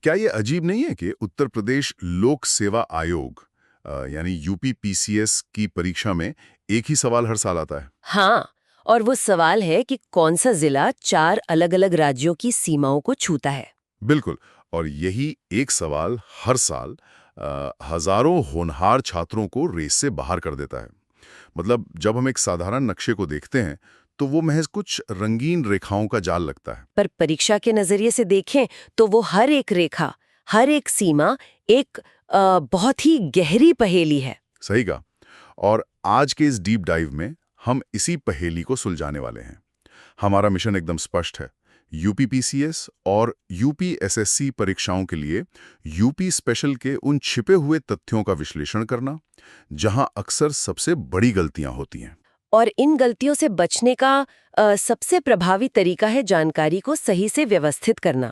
क्या ये अजीब नहीं है कि उत्तर प्रदेश लोक सेवा आयोग यानी यूपीपीसीएस की परीक्षा में एक ही सवाल हर साल आता है? हाँ, और वो सवाल है कि कौन सा जिला 4 अलग-अलग राज्यों की सीमाओं को छूता है। बिल्कुल। और यही एक सवाल हर साल हजारों होनहार छात्रों को रेस से बाहर कर देता है। मतलब जब हम एक साधारण नक्शे को देखते हैं तो वो महज कुछ रंगीन रेखाओं का जाल लगता है। पर परीक्षा के नजरिए से देखें तो वो हर एक रेखा, हर एक सीमा एक बहुत ही गहरी पहेली है। सही कहा। और आज के इस डीप डाइव में हम इसी पहेली को सुलझाने वाले हैं। हमारा मिशन एकदम स्पष्ट है। यूपीपीसीएस और यूपीएसएससी परीक्षाओं के लिए यूपी स्पेशल के उन छिपे हुए तथ्यों का विश्लेषण करना जहां अक्सर सबसे बड़ी गलतियां होती हैं। और इन गलतियों से बचने का सबसे प्रभावी तरीका है जानकारी को सही से व्यवस्थित करना।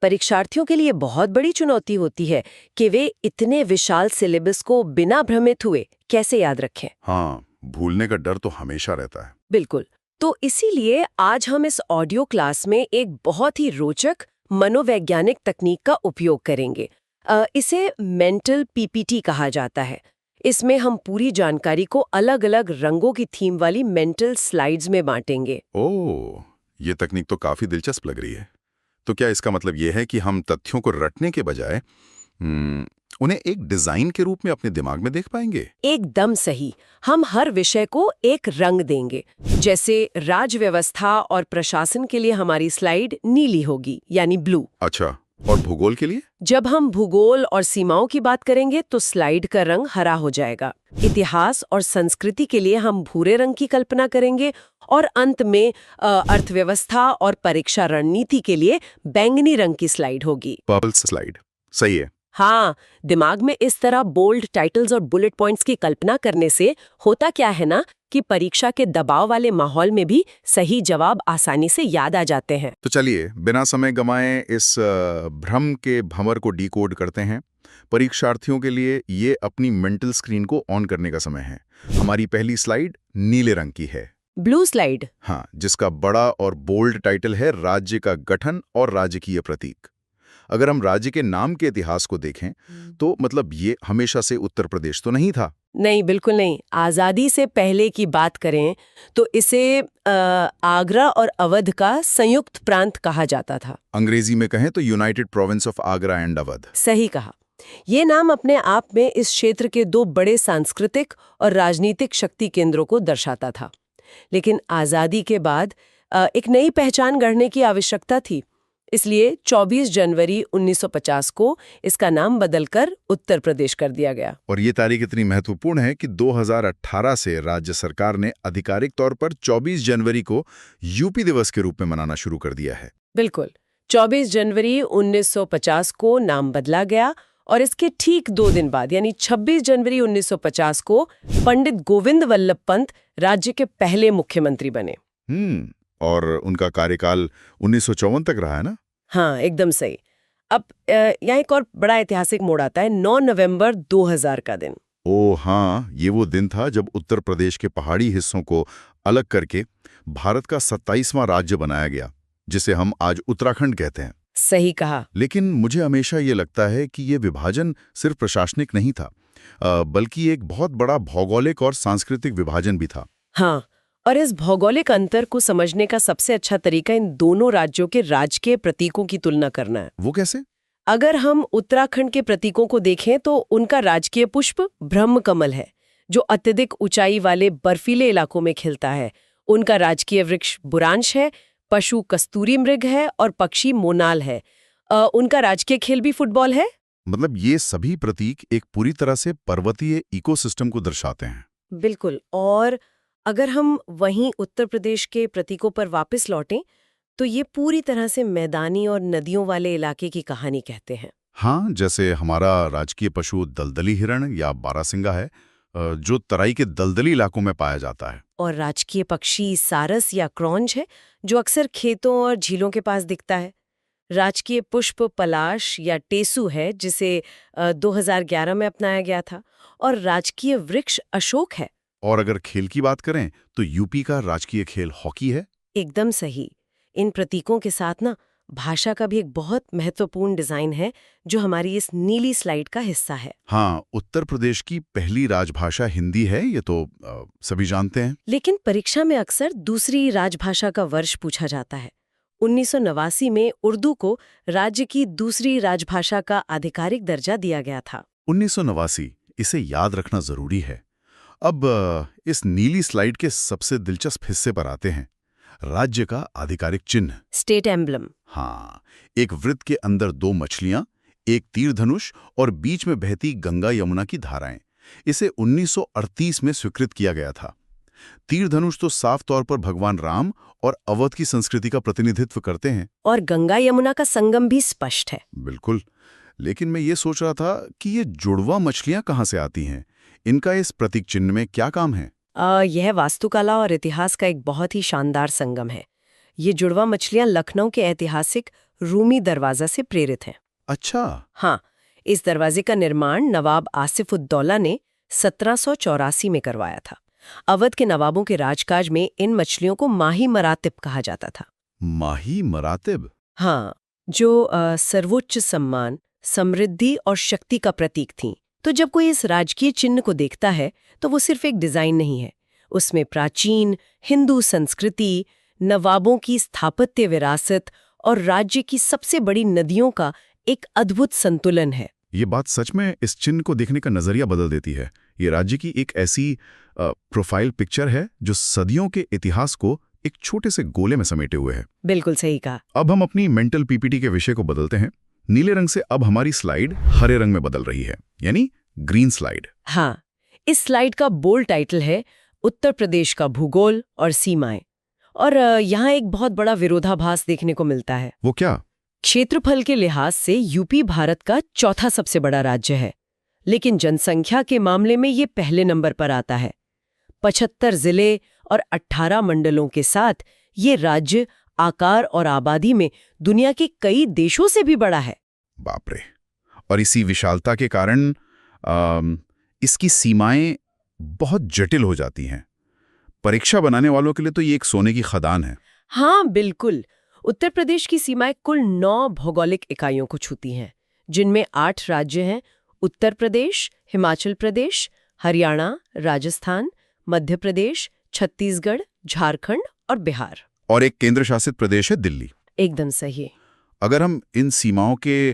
परीक्षार्थियों के लिए बहुत बड़ी चुनौती होती है कि वे इतने विशाल सिलेबस को बिना भ्रमित हुए कैसे याद रखें। हाँ, भूलने का डर तो हमेशा रहता है। बिल्कुल। तो इसीलिए आज हम इस ऑडियो क्लास में एक बहुत ही रोचक मनोवैज्ञानिक तकनीक का उपयोग करेंगे। इसे मेंटल पीपीटी कहा जाता है। इसमें हम पूरी जानकारी को अलग-अलग रंगों की थीम वाली मेंटल स्लाइड्स में बांटेंगे। ओह, ये तकनीक तो काफी दिलचस्प लग रही है। तो क्या इसका मतलब ये है कि हम तथ्यों को रटने के बजाय उन्हें एक डिजाइन के रूप में अपने दिमाग में देख पाएंगे? एकदम सही। हम हर विषय को एक रंग देंगे। जैसे राज्य व्यवस्था और प्रशासन के लिए हमारी स्लाइड नीली होगी, यानी ब्लू। अच्छा, और भूगोल के लिए? जब हम भूगोल और सीमाओं की बात करेंगे तो स्लाइड का रंग हरा हो जाएगा। इतिहास और संस्कृति के लिए हम भूरे रंग की कल्पना करेंगे और अंत में अर्थव्यवस्था और परीक्षा रणनीति के लिए बैंगनी रंग की स्लाइड होगी। Purple slide. सही है। हाँ, दिमाग में इस तरह बोल्ड टाइटल्स और बुलेट पॉइंट्स की कल्पना करने से होता क्या है ना कि परीक्षा के दबाव वाले माहौल में भी सही जवाब आसानी से याद आ जाते हैं। तो चलिए बिना समय गंवाए इस भ्रम के भंवर को डिकोड करते हैं। परीक्षार्थियों के लिए ये अपनी मेंटल स्क्रीन को ऑन करने का समय है। हमारी पहली स्लाइड नीले रंग की है। Blue slide. हाँ, जिसका बड़ा और बोल्ड टाइटल है राज्य का गठन और राजकीय प्रतीक। अगर हम राज्य के नाम के इतिहास को देखें तो मतलब ये हमेशा से उत्तर प्रदेश तो नहीं था। नहीं, बिल्कुल नहीं। आज़ादी से पहले की बात करें तो इसे आगरा और अवध का संयुक्त प्रांत कहा जाता था। अंग्रेजी में कहें तो United province of Agra and Awadh. सही कहा। ये नाम अपने आप में इस क्षेत्र के दो बड़े सांस्कृतिक और राजनीतिक शक्ति केंद्रों को दर्शाता था। लेकिन आज़ादी के बाद एक नई पहचान गढ़ने की आवश्यकता थी। इसलिए 24 जनवरी 1950 को इसका नाम बदलकर उत्तर प्रदेश कर दिया गया। और ये तारीख इतनी महत्वपूर्ण है कि 2018 से राज्य सरकार ने आधिकारिक तौर पर 24 जनवरी को यूपी दिवस के रूप में मनाना शुरू कर दिया है। बिल्कुल। 24 जनवरी 1950 को नाम बदला गया और इसके ठीक 2 दिन बाद यानी 26 जनवरी 1950 को पंडित गोविंद वल्लभ पंत राज्य के पहले मुख्यमंत्री बने। और उनका कार्यकाल 1954 तक रहा है ना? हाँ, एकदम सही। अब यहाँ एक और बड़ा ऐतिहासिक मोड़ आता है, 9 नवंबर 2000 का दिन। ओह हाँ, ये वो दिन था जब उत्तर प्रदेश के पहाड़ी हिस्सों को अलग करके भारत का 27वां राज्य बनाया गया, जिसे हम आज उत्तराखंड कहते हैं। सही कहा। लेकिन मुझे हमेशा ये लगता है कि ये विभाजन सिर्फ प्रशासनिक नहीं था, बल्कि एक बहुत बड़ा भौगोलिक और सांस्कृतिक विभाजन भी था। हाँ, और इस भौगोलिक अंतर को समझने का सबसे अच्छा तरीका इन दोनों राज्यों के राजकीय प्रतीकों की तुलना करना है। वो कैसे? अगर हम उत्तराखंड के प्रतीकों को देखें तो उनका राजकीय पुष्प ब्रह्म कमल है, जो अत्यधिक ऊंचाई वाले बर्फीले इलाकों में खिलता है। उनका राजकीय वृक्ष बुरांश है, पशु कस्तूरी मृग है और पक्षी मोनाल है। उनका राजकीय खेल भी फुटबॉल है। मतलब ये सभी प्रतीक एक पूरी तरह से पर्वतीय इकोसिस्टम को दर्शाते हैं। बिल्कुल। और अगर हम वहीं उत्तर प्रदेश के प्रतीकों पर वापस लौटें तो ये पूरी तरह से मैदानी और नदियों वाले इलाके की कहानी कहते हैं। हाँ, जैसे हमारा राजकीय पशु दलदली हिरण या बारासिंगा है, जो तराई के दलदली इलाकों में पाया जाता है। और राजकीय पक्षी सारस या क्रॉन्च है, जो अक्सर खेतों और झीलों के पास दिखता है। राजकीय पुष्प पलाश या टेसू है, जिसे 2011 में अपनाया गया था। और राजकीय वृक्ष अशोक है। और अगर खेल की बात करें तो यूपी का राजकीय खेल हॉकी है। एकदम सही। इन प्रतीकों के साथ ना भाषा का भी एक बहुत महत्वपूर्ण डिजाइन है जो हमारी इस नीली स्लाइड का हिस्सा है। हाँ, उत्तर प्रदेश की पहली राजभाषा हिंदी है, ये तो सभी जानते हैं। लेकिन परीक्षा में अक्सर दूसरी राजभाषा का वर्ष पूछा जाता है। 1989 में उर्दू को राज्य की दूसरी राजभाषा का आधिकारिक दर्जा दिया गया था। 1989, इसे याद रखना जरूरी है। अब इस नीली स्लाइड के सबसे दिलचस्प हिस्से पर आते हैं, राज्य का आधिकारिक चिन्ह। State emblem. हाँ, एक वृत्त के अंदर दो मछलियां, एक तीर धनुष और बीच में बहती गंगा यमुना की धाराएं। इसे 1938 में स्वीकृत किया गया था। तीर धनुष तो साफ तौर पर भगवान राम और अवध की संस्कृति का प्रतिनिधित्व करते हैं। और गंगा यमुना का संगम भी स्पष्ट है। बिल्कुल, लेकिन मैं ये सोच रहा था कि ये जुड़वा मछलियां कहाँ से आती हैं? इनका इस प्रतीक चिन्ह में क्या काम है? यह वास्तुकला और इतिहास का एक बहुत ही शानदार संगम है। ये जुड़वा मछलियां लखनऊ के ऐतिहासिक रूमी दरवाजा से प्रेरित हैं। अच्छा। हाँ, इस दरवाजे का निर्माण नवाब आसिफ-उद-दौला ने 1784 में करवाया था। अवध के नवाबों के राजकाज में इन मछलियों को माही मरातिब कहा जाता था। माही मरातिब? हाँ, जो सर्वोच्च सम्मान, समृद्धि और शक्ति का प्रतीक थीं। तो जब कोई इस राजकीय चिन्ह को देखता है तो वो सिर्फ एक डिजाइन नहीं है, उसमें प्राचीन हिंदू संस्कृति, नवाबों की स्थापत्य विरासत और राज्य की सबसे बड़ी नदियों का एक अद्भुत संतुलन है। ये बात सच में इस चिन्ह को देखने का नजरिया बदल देती है। ये राज्य की एक ऐसी प्रोफाइल पिक्चर है जो सदियों के इतिहास को एक छोटे से गोले में समेटे हुए है। बिल्कुल सही कहा। अब हम अपनी मेंटल पीपीटी के विषय को बदलते हैं। नीले रंग से अब हमारी स्लाइड हरे रंग में बदल रही है, यानी ग्रीन स्लाइड। हाँ, इस स्लाइड का बोल्ड टाइटल है उत्तर प्रदेश का भूगोल और सीमाएं। और यहाँ एक बहुत बड़ा विरोधाभास देखने को मिलता है। वो क्या? क्षेत्रफल के लिहाज से यूपी भारत का चौथा सबसे बड़ा राज्य है, लेकिन जनसंख्या के मामले में ये पहले नंबर पर आता है। 75 जिले और 18 मंडलों के साथ ये राज्य आकार और आबादी में दुनिया के कई देशों से भी बड़ा है। बाप रे! और इसी विशालता के कारण इसकी सीमाएं बहुत जटिल हो जाती हैं। परीक्षा बनाने वालों के लिए तो ये एक सोने की खदान है। हाँ, बिल्कुल। उत्तर प्रदेश की सीमाएं कुल 9 भौगोलिक इकाइयों को छूती हैं, जिनमें 8 राज्य हैं: उत्तर प्रदेश, हिमाचल प्रदेश, हरियाणा, राजस्थान, मध्य प्रदेश, छत्तीसगढ़, झारखंड और बिहार। और एक केंद्र शासित प्रदेश है दिल्ली। एकदम सही। अगर हम इन सीमाओं के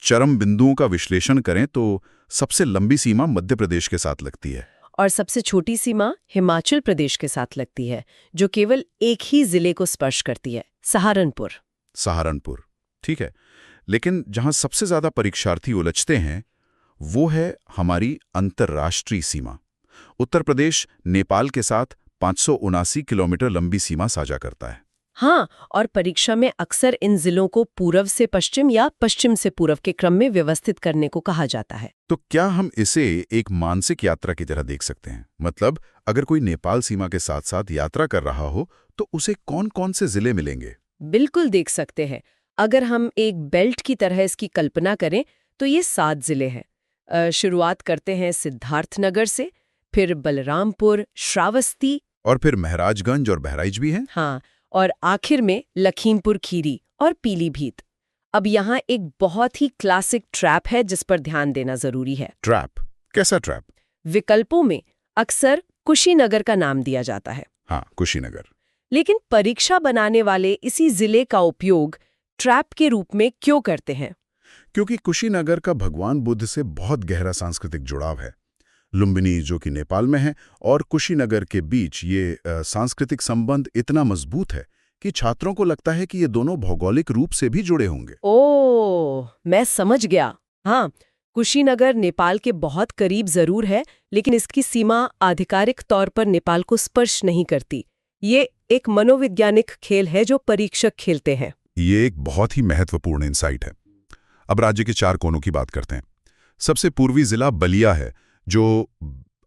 चरम बिंदुओं का विश्लेषण करें तो सबसे लंबी सीमा मध्य प्रदेश के साथ लगती है और सबसे छोटी सीमा हिमाचल प्रदेश के साथ लगती है, जो केवल एक ही जिले को स्पर्श करती है, सहारनपुर। सहारनपुर, ठीक है। लेकिन जहां सबसे ज्यादा परीक्षार्थी उलझते हैं वो है हमारी अंतर्राष्ट्रीय सीमा। उत्तर प्रदेश नेपाल के साथ 579 किलोमीटर लंबी सीमा साझा करता है। हाँ, और परीक्षा में अक्सर इन जिलों को पूर्व से पश्चिम या पश्चिम से पूर्व के क्रम में व्यवस्थित करने को कहा जाता है। तो क्या हम इसे एक मानसिक यात्रा की तरह देख सकते हैं? मतलब अगर कोई नेपाल सीमा के साथ साथ यात्रा कर रहा हो तो उसे कौन-कौन से जिले मिलेंगे? बिल्कुल देख सकते हैं। अगर हम एक बेल्ट की तरह इसकी कल्पना करें तो ये 7 जिले हैं। शुरुआत करते हैं सिद्धार्थनगर से, फिर बलरामपुर, श्रावस्ती और फिर महराजगंज और बहराइच भी हैं। हाँ, और आखिर में लखीमपुर खीरी और पीलीभीत। अब यहाँ एक बहुत ही क्लासिक ट्रैप है जिस पर ध्यान देना जरूरी है। ट्रैप? कैसा ट्रैप? विकल्पों में अक्सर कुशीनगर का नाम दिया जाता है। हाँ, कुशीनगर। लेकिन परीक्षा बनाने वाले इसी जिले का उपयोग ट्रैप के रूप में क्यों करते हैं? क्योंकि कुशीनगर का भगवान बुद्ध से बहुत गहरा सांस्कृतिक जुड़ाव है। लुम्बिनी जो कि नेपाल में है और कुशीनगर के बीच ये सांस्कृतिक संबंध इतना मजबूत है कि छात्रों को लगता है कि ये दोनों भौगोलिक रूप से भी जुड़े होंगे। ओह, मैं समझ गया। हाँ, कुशीनगर नेपाल के बहुत करीब जरूर है, लेकिन इसकी सीमा आधिकारिक तौर पर नेपाल को स्पर्श नहीं करती। ये एक मनोवैज्ञानिक खेल है जो परीक्षक खेलते हैं। ये एक बहुत ही महत्वपूर्ण इंसाइट है। अब राज्य के 4 कोनों की बात करते हैं। सबसे पूर्वी जिला बलिया है जो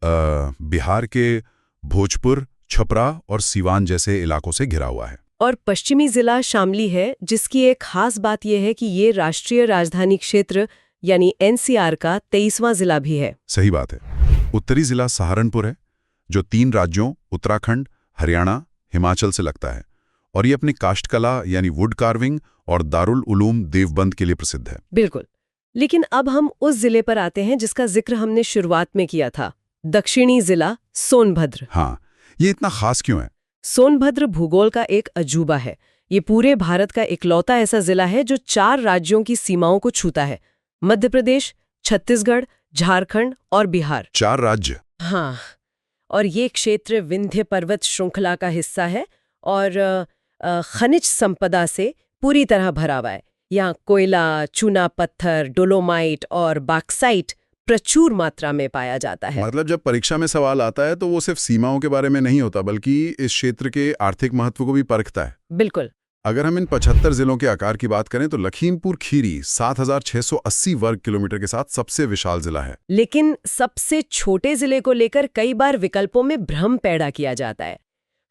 बिहार के भोजपुर, छपरा और सीवान जैसे इलाकों से घिरा हुआ है। और पश्चिमी जिला शामली है, जिसकी एक खास बात यह है कि ये राष्ट्रीय राजधानी क्षेत्र यानी एनसीआर का 23वां जिला भी है। सही बात है। उत्तरी जिला सहारनपुर है जो 3 राज्यों उत्तराखंड, हरियाणा, हिमाचल से लगता है और ये अपनी काष्ठकला यानी वुड कार्विंग और दारुल उलूम देवबंद के लिए प्रसिद्ध है। बिल्कुल। लेकिन अब हम उस जिले पर आते हैं जिसका जिक्र हमने शुरुआत में किया था, दक्षिणी जिला सोनभद्र। हाँ, ये इतना खास क्यों है? सोनभद्र भूगोल का एक अजूबा है। ये पूरे भारत का इकलौता ऐसा जिला है जो 4 राज्यों की सीमाओं को छूता है, मध्य प्रदेश, छत्तीसगढ़, झारखंड और बिहार। 4 राज्य? हाँ, और ये क्षेत्र विंध्य पर्वत श्रृंखला का हिस्सा है और खनिज संपदा से पूरी तरह भरा हुआ है। यहाँ कोयला, चूना पत्थर, डोलोमाइट और बॉक्साइट प्रचुर मात्रा में पाया जाता है। मतलब जब परीक्षा में सवाल आता है तो वो सिर्फ सीमाओं के बारे में नहीं होता, बल्कि इस क्षेत्र के आर्थिक महत्व को भी परखता है। बिल्कुल। अगर हम इन 75 जिलों के आकार की बात करें तो लखीमपुर खीरी 7,680 वर्ग किलोमीटर के साथ सबसे विशाल जिला है। लेकिन सबसे छोटे जिले को लेकर कई बार विकल्पों में भ्रम पैदा किया जाता है।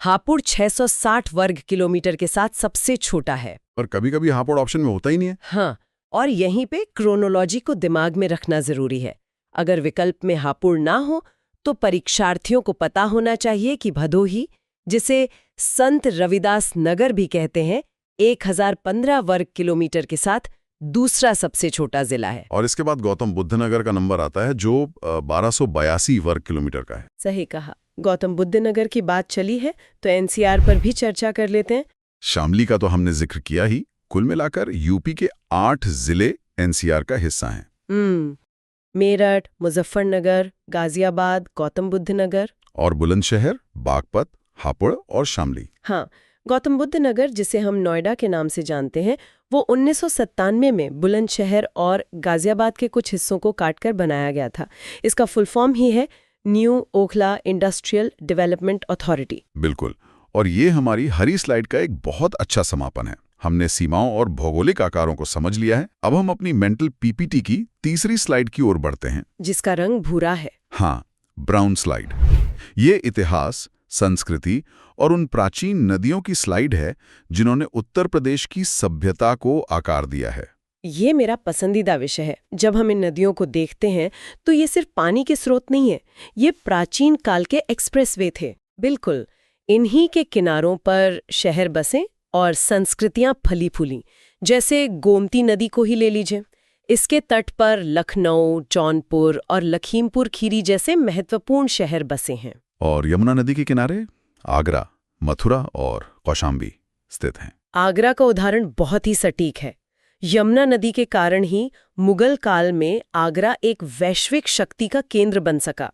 हापुड़ 660 वर्ग किलोमीटर के साथ सबसे छोटा है। और कभी-कभी हापुड़ ऑप्शन में होता ही नहीं है। हाँ, और यहीं पे क्रोनोलॉजी को दिमाग में रखना जरूरी है। अगर विकल्प में हापुड़ ना हो तो परीक्षार्थियों को पता होना चाहिए कि भदोही, जिसे संत रविदास नगर भी कहते हैं, 1015 वर्ग किलोमीटर के साथ दूसरा सबसे छोटा जिला है। और इसके बाद गौतम बुद्ध नगर का नंबर आता है जो 1282 वर्ग किलोमीटर का है। सही कहा। गौतम बुद्ध नगर की बात चली है तो एनसीआर पर भी चर्चा कर लेते हैं। शामली का तो हमने जिक्र किया ही। कुल मिलाकर यूपी के 8 जिले एनसीआर का हिस्सा हैं। मेरठ, मुजफ्फरनगर, गाजियाबाद, गौतम बुद्ध नगर और बुलंदशहर, बागपत, हापुड़ और शामली। हाँ, गौतम बुद्ध नगर, जिसे हम नोएडा के नाम से जानते हैं, वो 1997 में बुलंदशहर और गाजियाबाद के कुछ हिस्सों को काटकर बनाया गया था। इसका फुल फॉर्म ही है new Okhla industrial development authority. बिल्कुल। और ये हमारी हरी स्लाइड का एक बहुत अच्छा समापन है। हमने सीमाओं और भौगोलिक आकारों को समझ लिया है। अब हम अपनी मेंटल पीपीटी की तीसरी स्लाइड की ओर बढ़ते हैं, जिसका रंग भूरा है। हाँ, ब्राउन स्लाइड। ये इतिहास, संस्कृति और उन प्राचीन नदियों की स्लाइड है जिन्होंने उत्तर प्रदेश की सभ्यता को आकार दिया है। ये मेरा पसंदीदा विषय है। जब हम इन नदियों को देखते हैं तो ये सिर्फ पानी के स्रोत नहीं है, ये प्राचीन काल के एक्सप्रेसवे थे। बिल्कुल, इन्हीं के किनारों पर शहर बसे और संस्कृतियां फली फूली। जैसे गोमती नदी को ही ले लीजिए। इसके तट पर लखनऊ, जौनपुर और लखीमपुर खीरी जैसे महत्वपूर्ण शहर बसे हैं। और यमुना नदी के किनारे आगरा, मथुरा और कौशाम्बी स्थित हैं। आगरा का उदाहरण बहुत ही सटीक है। यमुना नदी के कारण ही मुगल काल में आगरा एक वैश्विक शक्ति का केंद्र बन सका।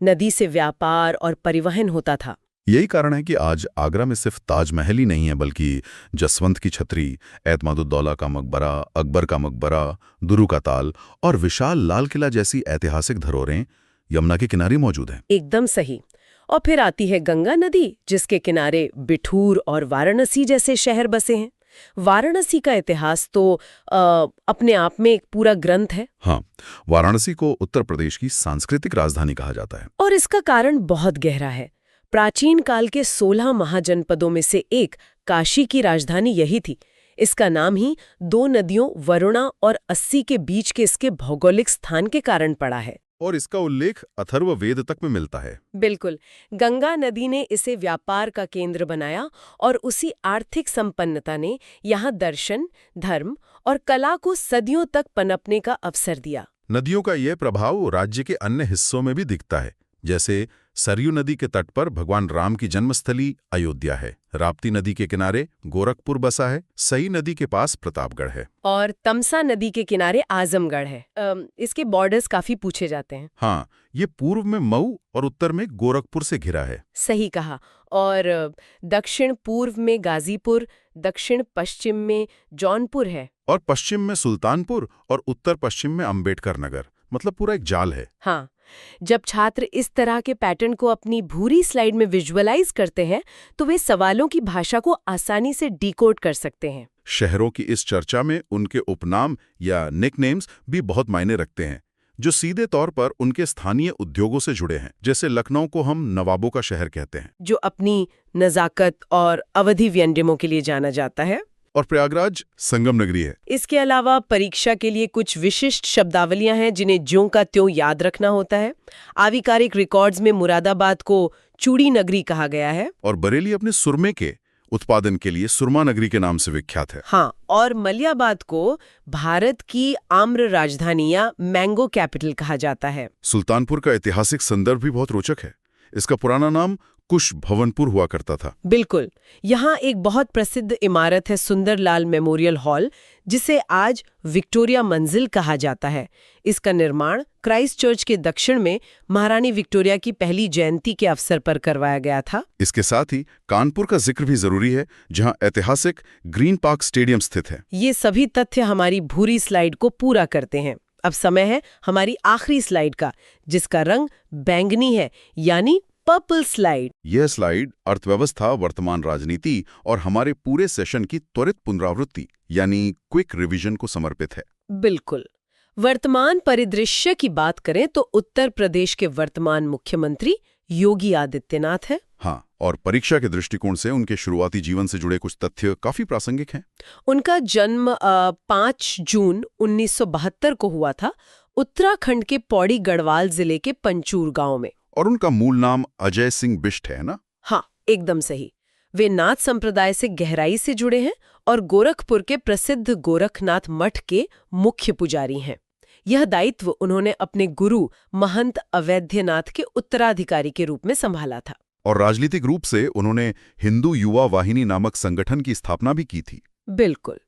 नदी से व्यापार और परिवहन होता था। यही कारण है कि आज आगरा में सिर्फ ताजमहल ही नहीं है, बल्कि जसवंत की छतरी, एतमादुद्दौला का मकबरा, अकबर का मकबरा, दुर्रू का ताल और विशाल लाल किला जैसी ऐतिहासिक धरोहरें यमुना के किनारे मौजूद हैं। एकदम सही। और फिर आती है गंगा नदी, जिसके किनारे बिठूर और वाराणसी जैसे शहर बसे हैं। वाराणसी का इतिहास तो अपने आप में एक पूरा ग्रंथ है। हाँ, वाराणसी को उत्तर प्रदेश की सांस्कृतिक राजधानी कहा जाता है। और इसका कारण बहुत गहरा है। प्राचीन काल के 16 महाजनपदों में से एक काशी की राजधानी यही थी। इसका नाम ही 2 नदियों वरुणा और अस्सी के बीच के इसके भौगोलिक स्थान के कारण पड़ा है। और इसका उल्लेख अथर्व वेद तक में मिलता है। बिल्कुल, गंगा नदी ने इसे व्यापार का केंद्र बनाया और उसी आर्थिक संपन्नता ने यहाँ दर्शन, धर्म और कला को सदियों तक पनपने का अवसर दिया। नदियों का यह प्रभाव राज्य के अन्य हिस्सों में भी दिखता है। जैसे सरयू नदी के तट पर भगवान राम की जन्मस्थली अयोध्या है, राप्ती नदी के किनारे गोरखपुर बसा है, सई नदी के पास प्रतापगढ़ है और तमसा नदी के किनारे आजमगढ़ है। इसके बॉर्डर्स काफी पूछे जाते हैं। हाँ, ये पूर्व में मऊ और उत्तर में गोरखपुर से घिरा है। सही कहा। और दक्षिण पूर्व में गाजीपुर, दक्षिण पश्चिम में जौनपुर है और पश्चिम में सुल्तानपुर और उत्तर पश्चिम में अंबेडकर नगर। मतलब पूरा एक जाल है। हाँ, जब छात्र इस तरह के पैटर्न को अपनी भूरी स्लाइड में विजुअलाइज करते हैं तो वे सवालों की भाषा को आसानी से डिकोड कर सकते हैं। शहरों की इस चर्चा में उनके उपनाम या निकनेम्स भी बहुत मायने रखते हैं, जो सीधे तौर पर उनके स्थानीय उद्योगों से जुड़े हैं। जैसे लखनऊ को हम नवाबों का शहर कहते हैं, जो अपनी नजाकत और अवधि व्यंजनों के लिए जाना जाता है। और प्रयागराज संगम नगरी है। इसके अलावा परीक्षा के लिए कुछ विशिष्ट शब्दावलियां हैं जिन्हें ज्यों का त्यों याद रखना होता है। आधिकारिक रिकॉर्ड्स में मुरादाबाद को चूड़ी नगरी कहा गया है। और बरेली अपने सुरमे के उत्पादन के लिए सुरमा नगरी के नाम से विख्यात है। हाँ, और मलियाबाद को भारत की आम्र राजधानी या मैंगो कैपिटल कहा जाता है। सुल्तानपुर का ऐतिहासिक संदर्भ भी बहुत रोचक है। इसका पुराना नाम कुश भवनपुर हुआ करता था। बिल्कुल। यहाँ एक बहुत प्रसिद्ध इमारत है सुंदरलाल मेमोरियल हॉल, जिसे आज विक्टोरिया मंजिल कहा जाता है। इसका निर्माण क्राइस्ट चर्च के दक्षिण में महारानी विक्टोरिया की पहली जयंती के अवसर पर करवाया गया था। इसके साथ ही कानपुर का जिक्र भी जरूरी है, जहां ऐतिहासिक ग्रीन पार्क स्टेडियम स्थित है। ये सभी तथ्य हमारी भूरी स्लाइड को पूरा करते हैं। अब समय है हमारी आखिरी स्लाइड का, जिसका रंग बैंगनी है, यानी पर्पल स्लाइड। यह स्लाइड अर्थव्यवस्था, वर्तमान राजनीति और हमारे पूरे सेशन की त्वरित पुनरावृत्ति यानी क्विक रिवीजन को समर्पित है। बिल्कुल। वर्तमान परिदृश्य की बात करें तो उत्तर प्रदेश के वर्तमान मुख्यमंत्री योगी आदित्यनाथ हैं। हाँ, और परीक्षा के दृष्टिकोण से उनके शुरुआती जीवन से जुड़े कुछ तथ्य काफी प्रासंगिक हैं। उनका जन्म 5 जून 1972 को हुआ था, उत्तराखंड के पौड़ी गढ़वाल जिले के पंचूर गांव में। और उनका मूल नाम अजय सिंह बिष्ट है ना? हाँ, एकदम सही। वे नाथ संप्रदाय से गहराई से जुड़े हैं और गोरखपुर के प्रसिद्ध गोरखनाथ मठ के मुख्य पुजारी हैं। यह दायित्व उन्होंने अपने गुरु महंत अवैधनाथ के उत्तराधिकारी के रूप में संभाला था। और राजनीतिक रूप से उन्होंने हिंदू युवा वाहिनी नामक संगठन की स्थापना भी की थी। बिल्कुल।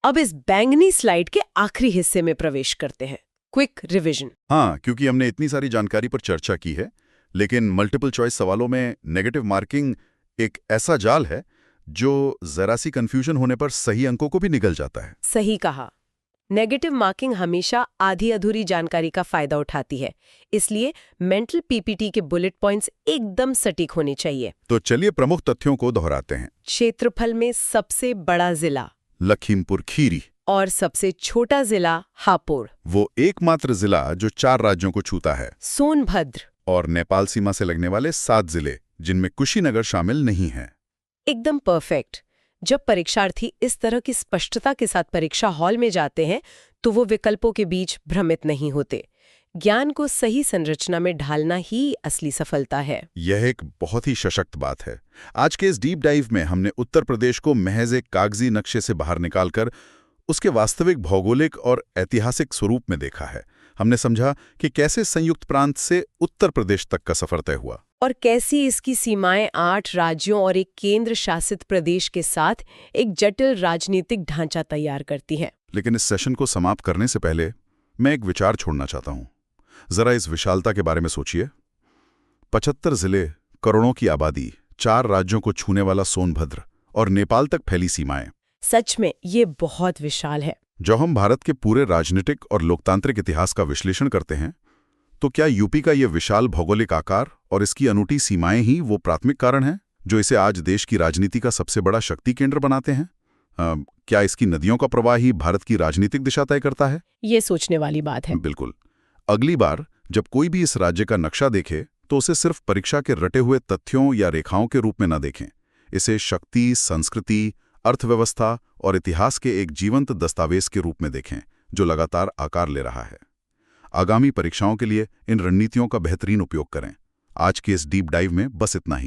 अब इस बैंगनी स्लाइड के आखिरी हिस्से में प्रवेश करते हैं, क्विक रिवीजन। हाँ, क्योंकि हमने इतनी सारी जानकारी पर चर्चा की है, लेकिन मल्टीपल चॉइस सवालों में नेगेटिव मार्किंग एक ऐसा जाल है जो जरा सी कंफ्यूजन होने पर सही अंकों को भी निगल जाता है। सही कहा। नेगेटिव मार्किंग हमेशा आधी अधूरी जानकारी का फायदा उठाती है, इसलिए मेंटल पीपीटी के बुलेट पॉइंट्स एकदम सटीक होने चाहिए। तो चलिए प्रमुख तथ्यों को दोहराते हैं। क्षेत्रफल में सबसे बड़ा जिला लखीमपुर खीरी और सबसे छोटा जिला हापुड़। वो एकमात्र जिला जो 4 राज्यों को छूता है। सोनभद्र और नेपाल सीमा से लगने वाले 7 जिले, जिनमें कुशीनगर शामिल नहीं है। एकदम परफेक्ट। जब परीक्षार्थी इस तरह की स्पष्टता के साथ परीक्षा हॉल में जाते हैं तो वो विकल्पों के बीच भ्रमित नहीं होते। ज्ञान को सही संरचना में ढालना ही असली सफलता है। यह एक बहुत ही सशक्त बात है। आज के इस डीप डाइव में हमने उत्तर प्रदेश को महज एक कागजी नक्शे से बाहर निकालकर उसके वास्तविक भौगोलिक और ऐतिहासिक स्वरूप में देखा है। हमने समझा कि कैसे संयुक्त प्रांत से उत्तर प्रदेश तक का सफर तय हुआ और कैसी इसकी सीमाएं 8 राज्यों और एक केंद्र शासित प्रदेश के साथ एक जटिल राजनीतिक ढांचा तैयार करती है। लेकिन इस सेशन को समाप्त करने से पहले मैं एक विचार छोड़ना चाहता हूं। जरा इस विशालता के बारे में सोचिए। 75 जिले, करोड़ों की आबादी, 4 राज्यों को छूने वाला सोनभद्र और नेपाल तक फैली सीमाएं। सच में ये बहुत विशाल है। जब हम भारत के पूरे राजनीतिक और लोकतांत्रिक इतिहास का विश्लेषण करते हैं तो क्या यूपी का ये विशाल भौगोलिक आकार और इसकी अनूठी सीमाएं ही वो प्राथमिक कारण हैं जो इसे आज देश की राजनीति का सबसे बड़ा शक्ति केंद्र बनाते हैं? क्या इसकी नदियों का प्रवाह ही भारत की राजनीतिक दिशा तय करता है? ये सोचने वाली बात है। बिल्कुल। अगली बार जब कोई भी इस राज्य का नक्शा देखे तो उसे सिर्फ परीक्षा के रटे हुए तथ्यों या रेखाओं के रूप में न देखें। इसे शक्ति, संस्कृति, अर्थव्यवस्था और इतिहास के एक जीवंत दस्तावेज के रूप में देखें जो लगातार आकार ले रहा है। आगामी परीक्षाओं के लिए इन रणनीतियों का बेहतरीन उपयोग करें। आज के इस डीप डाइव में बस इतना ही।